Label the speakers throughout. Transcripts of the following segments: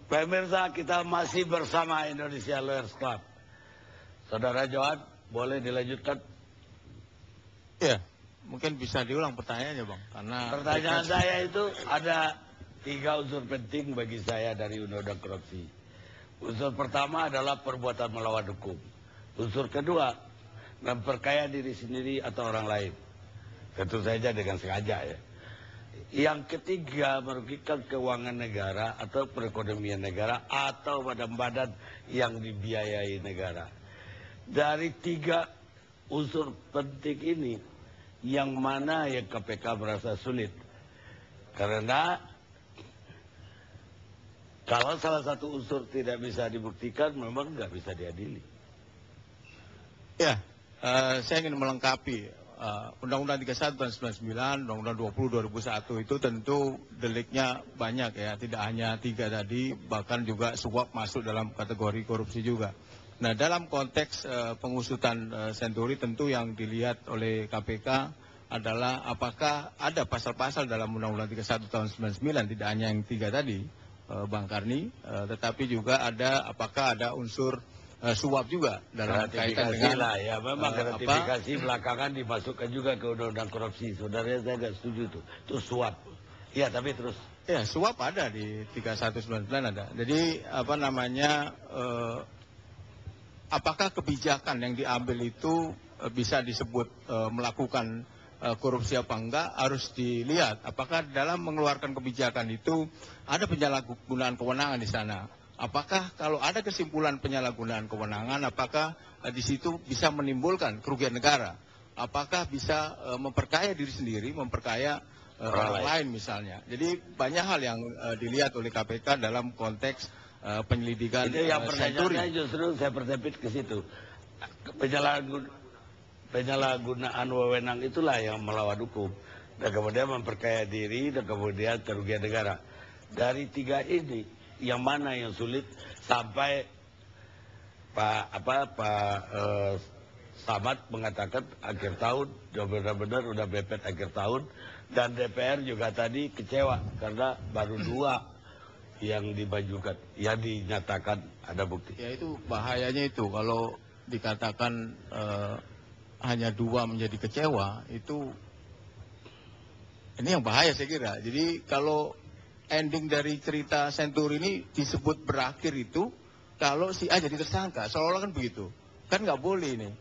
Speaker 1: Pemirsa, kita masih bersama Indonesia Lawyers Club. Saudara Johan, boleh dilanjutkan?
Speaker 2: Ya, mungkin bisa diulang pertanyaannya, Bang. Karena
Speaker 1: pertanyaan saya itu ada 3 unsur penting bagi saya dari Undang-Undang Korupsi. Unsur pertama adalah perbuatan melawan hukum. Unsur kedua, memperkaya diri sendiri atau orang lain. Tentu saja dengan sengaja ya. Yang ketiga, merugikan keuangan negara atau perekonomian negara atau badan-badan yang dibiayai negara. Dari 3 unsur penting ini, yang mana yang KPK merasa sulit? Karena kalau salah satu unsur tidak bisa dibuktikan, memang nggak bisa diadili.
Speaker 2: Ya, saya ingin melengkapi. Undang-Undang 31 tahun 99, Undang-Undang 20 2001 itu tentu deliknya banyak ya, tidak hanya 3 tadi, bahkan juga suap masuk dalam kategori korupsi juga. Nah, dalam konteks pengusutan Senturi tentu yang dilihat oleh KPK adalah apakah ada pasal-pasal dalam Undang-Undang 31 tahun 99, tidak hanya yang 3 tadi, Bang Karni, tetapi juga ada apakah ada unsur suap juga dalam kaitan dengan
Speaker 1: lah ya, memang gratifikasi belakangan dimasukkan juga ke undang-undang korupsi. Saudaranya saya nggak setuju itu suap. Ya, tapi terus.
Speaker 2: Ya, suap ada di 3199 ada. Jadi apa namanya, apakah kebijakan yang diambil itu bisa disebut melakukan korupsi apa enggak, harus dilihat apakah dalam mengeluarkan kebijakan itu ada penyalahgunaan kewenangan di sana. Apakah kalau ada kesimpulan penyalahgunaan kewenangan, apakah di situ bisa menimbulkan kerugian negara? Apakah bisa memperkaya diri sendiri, memperkaya orang lain misalnya? Jadi banyak hal yang dilihat oleh KPK dalam konteks penyelidikan
Speaker 1: Itu yang
Speaker 2: Senturi.
Speaker 1: pertanyaannya justru saya pertepit ke situ. Penyalahgunaan wewenang itulah yang melawan hukum. Dan kemudian memperkaya diri, dan kemudian kerugian negara. Dari 3 ini, yang mana yang sulit sampai Pak Samad mengatakan akhir tahun, benar-benar udah mepet akhir tahun, dan DPR juga tadi kecewa karena baru 2 yang dimajukan, yang dinyatakan ada bukti.
Speaker 2: Ya, itu bahayanya itu kalau dikatakan hanya 2 menjadi kecewa, itu ini yang bahaya saya kira. Jadi kalau ending dari cerita Senturi ini disebut berakhir itu kalau si A jadi tersangka, seolah-olah kan begitu. Kan nggak boleh ini.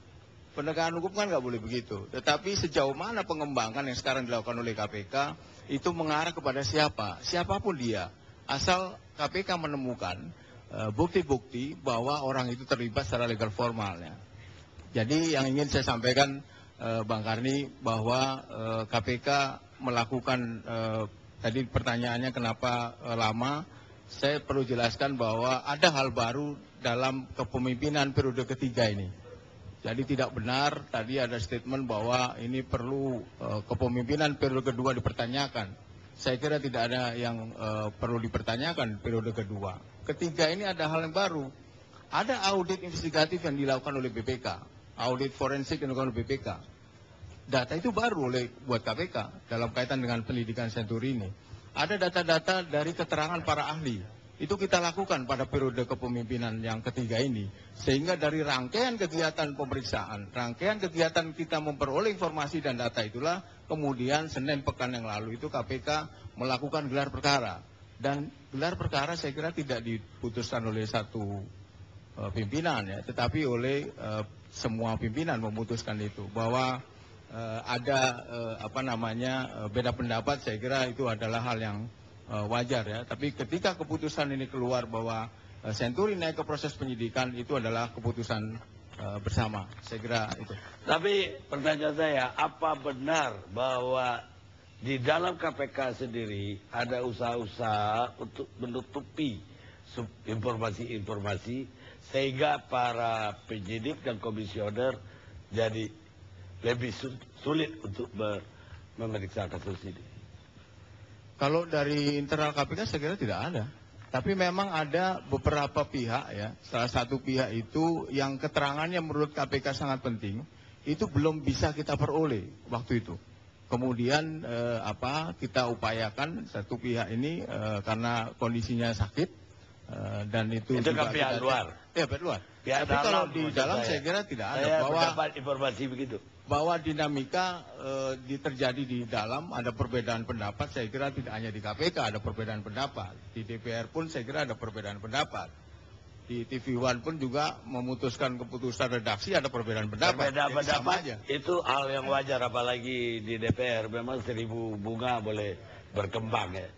Speaker 2: Penegakan hukum kan nggak boleh begitu. Tetapi sejauh mana pengembangan yang sekarang dilakukan oleh KPK itu mengarah kepada siapa? Siapapun dia. Asal KPK menemukan bukti-bukti bahwa orang itu terlibat secara legal formalnya. Jadi yang ingin saya sampaikan Bang Karni bahwa KPK melakukan tadi pertanyaannya kenapa lama, saya perlu jelaskan bahwa ada hal baru dalam kepemimpinan periode ketiga ini. Jadi tidak benar tadi ada statement bahwa ini perlu kepemimpinan periode kedua dipertanyakan. Saya kira tidak ada yang perlu dipertanyakan periode kedua. Ketiga ini ada hal yang baru. Ada audit investigatif yang dilakukan oleh BPK, audit forensik yang dilakukan oleh BPK. Data itu baru buat KPK dalam kaitan dengan pendidikan Senturi ini. Ada data-data dari keterangan para ahli. Itu kita lakukan pada periode kepemimpinan yang ketiga ini. Sehingga dari rangkaian kegiatan pemeriksaan, rangkaian kegiatan kita memperoleh informasi dan data itulah, kemudian Senin pekan yang lalu itu KPK melakukan gelar perkara. Dan gelar perkara saya kira tidak diputuskan oleh satu pimpinan ya, tetapi oleh semua pimpinan memutuskan itu. Bahwa ada beda pendapat, saya kira itu adalah hal yang wajar ya. Tapi ketika keputusan ini keluar bahwa Senturi naik ke proses penyidikan, itu adalah keputusan bersama. Saya kira itu.
Speaker 1: Tapi pertanyaan saya, apa benar bahwa di dalam KPK sendiri ada usaha-usaha untuk menutupi informasi-informasi sehingga para penyidik dan komisioner jadi lebih sulit untuk memeriksa kasus ini?
Speaker 2: Kalau dari internal KPK saya kira tidak ada. Tapi memang ada beberapa pihak ya. Salah satu pihak itu yang keterangannya menurut KPK sangat penting, itu belum bisa kita peroleh waktu itu. Kemudian kita upayakan satu pihak ini karena kondisinya sakit, dan itu
Speaker 1: Itu kan
Speaker 2: juga
Speaker 1: pihak luar.
Speaker 2: Ya, pihak luar.
Speaker 1: Pihak
Speaker 2: Tapi kalau
Speaker 1: dalam,
Speaker 2: di
Speaker 1: maksud
Speaker 2: dalam
Speaker 1: saya.
Speaker 2: saya kira tidak ada
Speaker 1: Saya
Speaker 2: bahwa
Speaker 1: mendapat informasi begitu.
Speaker 2: dinamika terjadi di dalam, ada perbedaan pendapat. Saya kira tidak hanya di KPK ada perbedaan pendapat, di DPR pun saya kira ada perbedaan pendapat, di TV One pun juga memutuskan keputusan redaksi ada perbedaan pendapat.
Speaker 1: Berbeda
Speaker 2: Jadi sama
Speaker 1: pendapat
Speaker 2: aja.
Speaker 1: itu hal yang wajar, apalagi di DPR memang 1000 bunga boleh berkembang ya.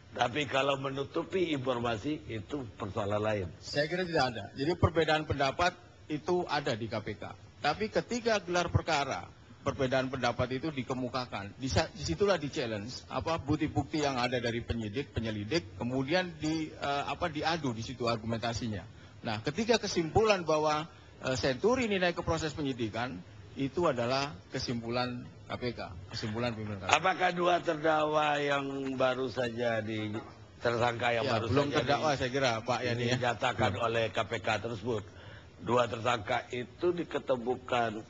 Speaker 1: Tapi kalau menutupi informasi itu persoalan lain.
Speaker 2: Saya kira tidak ada. Jadi perbedaan pendapat itu ada di KPK. Tapi ketika gelar perkara, perbedaan pendapat itu dikemukakan. Disitulah di-challenge bukti-bukti yang ada dari penyidik, penyelidik, kemudian diadu di situ argumentasinya. Nah, ketika kesimpulan bahwa Senturi ini naik ke proses penyidikan, itu adalah kesimpulan KPK, kesimpulan pimpinan KPK.
Speaker 1: Apakah dua terdakwa yang baru saja tersangka yang
Speaker 2: Ya,
Speaker 1: baru
Speaker 2: belum
Speaker 1: saja
Speaker 2: terdakwa saya kira Pak Yani ya.
Speaker 1: dinyatakan oleh KPK tersebut, dua tersangka itu diketemukan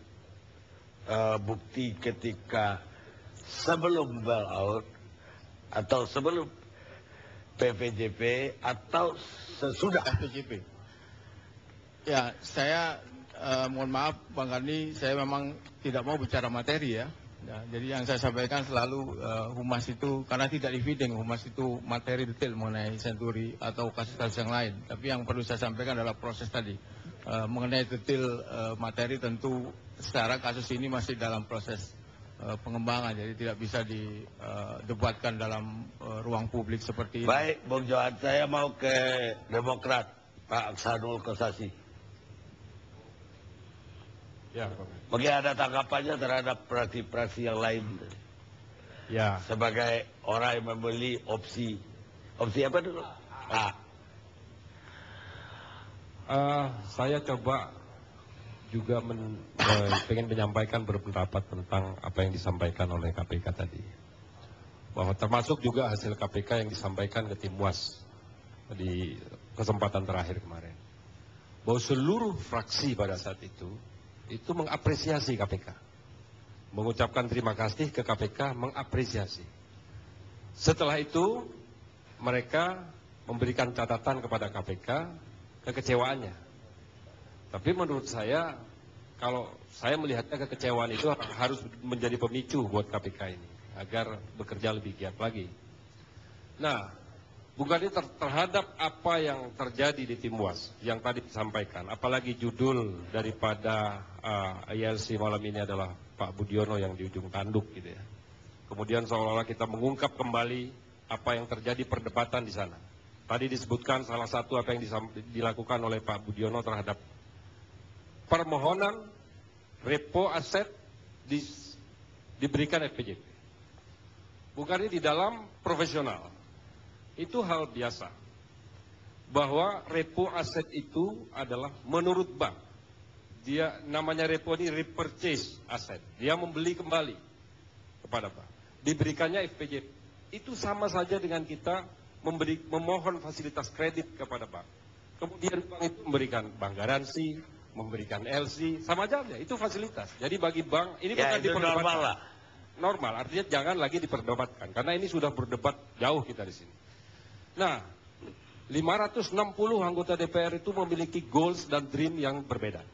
Speaker 1: bukti ketika sebelum bailout atau sebelum PVJP atau sesudah
Speaker 2: PVJP. Ya, saya mohon maaf Bang Karni, saya memang tidak mau bicara materi ya. Ya, jadi yang saya sampaikan selalu humas itu, karena tidak di feeding, humas itu materi detail mengenai Senturi atau kasus-kasus yang lain. Tapi yang perlu saya sampaikan adalah proses tadi. Mengenai detail materi tentu secara kasus ini masih dalam proses pengembangan, jadi tidak bisa didebatkan dalam ruang publik seperti ini.
Speaker 1: Baik, Bung Johan, saya mau ke Demokrat, Pak Aksanul Kossasi.
Speaker 3: Ya,
Speaker 1: Mungkin ada tanggapannya terhadap praksi-praksi yang lain.
Speaker 3: ya,
Speaker 1: Sebagai orang yang membeli opsi apa dulu?
Speaker 3: saya coba juga pengen menyampaikan berpendapat tentang apa yang disampaikan oleh KPK tadi. Bahwa termasuk juga hasil KPK yang disampaikan ke tim UAS di kesempatan terakhir kemarin. Bahwa seluruh fraksi pada saat itu mengapresiasi KPK. Mengucapkan terima kasih ke KPK, mengapresiasi. Setelah itu, mereka memberikan catatan kepada KPK, kekecewaannya. Tapi menurut saya, kalau saya melihatnya kekecewaan itu harus menjadi pemicu buat KPK ini, agar bekerja lebih giat lagi. Nah, Bung Karni terhadap apa yang terjadi di tim UAS yang tadi disampaikan, apalagi judul daripada ILC malam ini adalah Pak Budiono yang di ujung tanduk gitu ya. Kemudian seolah-olah kita mengungkap kembali apa yang terjadi perdebatan di sana. Tadi disebutkan salah satu apa yang dilakukan oleh Pak Budiono terhadap permohonan repo aset diberikan FPJP. Bung Karni di dalam profesional. Itu hal biasa, bahwa repo aset itu adalah menurut bank, dia namanya repo ini repurchase aset, dia membeli kembali kepada bank, diberikannya FPJP. Itu sama saja dengan kita memohon fasilitas kredit kepada bank, kemudian bank itu memberikan bank garansi, memberikan LC, sama aja, itu fasilitas. Jadi bagi bank ini bukan diperdebatkan.
Speaker 1: Normal lah.
Speaker 3: Normal, artinya jangan lagi diperdebatkan, karena ini sudah berdebat jauh kita di sini. Nah, 560 anggota DPR itu memiliki goals dan dream yang berbeda.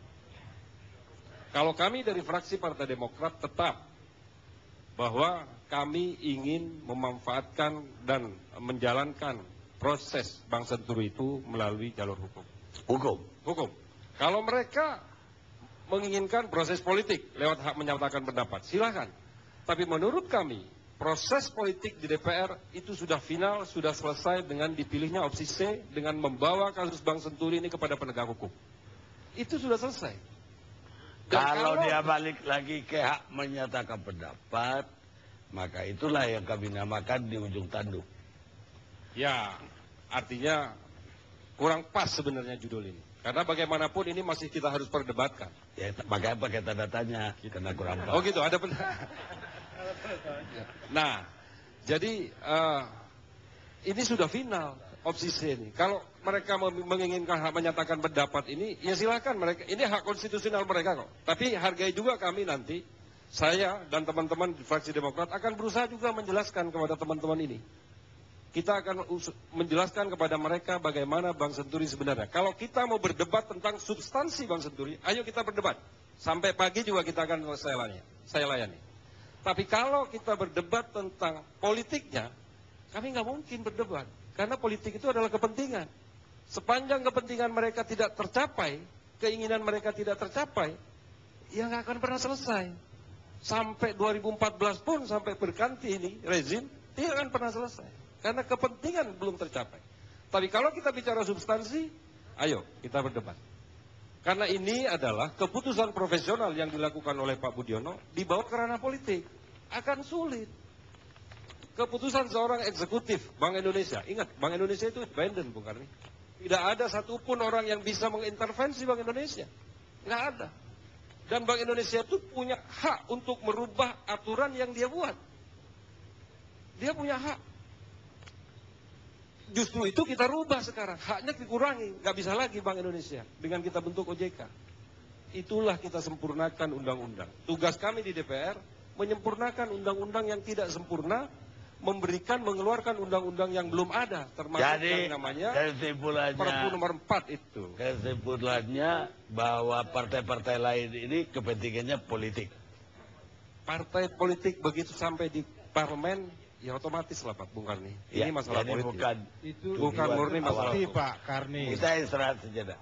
Speaker 3: Kalau kami dari fraksi Partai Demokrat tetap bahwa kami ingin memanfaatkan dan menjalankan proses Bank Senturi itu melalui jalur hukum. Hukum. Kalau mereka menginginkan proses politik lewat hak menyatakan pendapat, silakan. Tapi menurut kami, proses politik di DPR itu sudah final, sudah selesai dengan dipilihnya opsi C dengan membawa kasus Bank Senturi ini kepada penegak hukum. Itu sudah selesai. Dan
Speaker 1: kalau dia balik lagi ke hak menyatakan pendapat, maka itulah yang kami namakan di ujung tanduk.
Speaker 3: Ya, artinya kurang pas sebenarnya judul ini. Karena bagaimanapun ini masih kita harus perdebatkan.
Speaker 1: Ya, makanya pakai tanda tanya, karena kurang pas.
Speaker 3: Oh gitu, ada benar. Nah, jadi ini sudah final opsi C ini. Kalau mereka menginginkan hak menyatakan pendapat ini, ya silakan mereka. Ini hak konstitusional mereka kok. Tapi hargai juga kami nanti, saya dan teman-teman di fraksi Demokrat akan berusaha juga menjelaskan kepada teman-teman ini kita akan menjelaskan kepada mereka bagaimana Bank Senturi sebenarnya. Kalau kita mau berdebat tentang substansi Bank Senturi, ayo kita berdebat. Sampai pagi juga kita akan saya layani. Tapi kalau kita berdebat tentang politiknya, kami nggak mungkin berdebat. Karena politik itu adalah kepentingan. Sepanjang kepentingan mereka tidak tercapai, keinginan mereka tidak tercapai, ya nggak akan pernah selesai. Sampai 2014 pun, sampai berganti ini rezim, tidak akan pernah selesai. Karena kepentingan belum tercapai. Tapi kalau kita bicara substansi, ayo kita berdebat. Karena ini adalah keputusan profesional yang dilakukan oleh Pak Budiono dibawa ke ranah politik. Akan sulit. Keputusan seorang eksekutif Bank Indonesia. Ingat, Bank Indonesia itu independen, Bung Karni. Tidak ada satupun orang yang bisa mengintervensi Bank Indonesia. Nggak ada. Dan Bank Indonesia itu punya hak untuk merubah aturan yang dia buat. Dia punya hak. Justru itu kita rubah sekarang. Haknya dikurangi. Nggak bisa lagi Bank Indonesia dengan kita bentuk OJK. Itulah kita sempurnakan undang-undang. Tugas kami di DPR menyempurnakan undang-undang yang tidak sempurna, mengeluarkan undang-undang yang belum ada, termasuk
Speaker 1: Jadi,
Speaker 3: yang namanya
Speaker 1: kesimpulannya,
Speaker 3: Perpu nomor 4 itu.
Speaker 1: Kesimpulannya bahwa partai-partai lain ini kepentingannya politik.
Speaker 3: Partai politik begitu sampai di parlemen, ya otomatis lah Pak Bung Karni. Ini
Speaker 1: Ya,
Speaker 3: masalah
Speaker 1: jadi
Speaker 3: politik.
Speaker 1: bukan
Speaker 3: Bukan murni masalah
Speaker 4: Pasti
Speaker 3: politik.
Speaker 4: Pak Karni.
Speaker 1: Kita istirahat sejenak.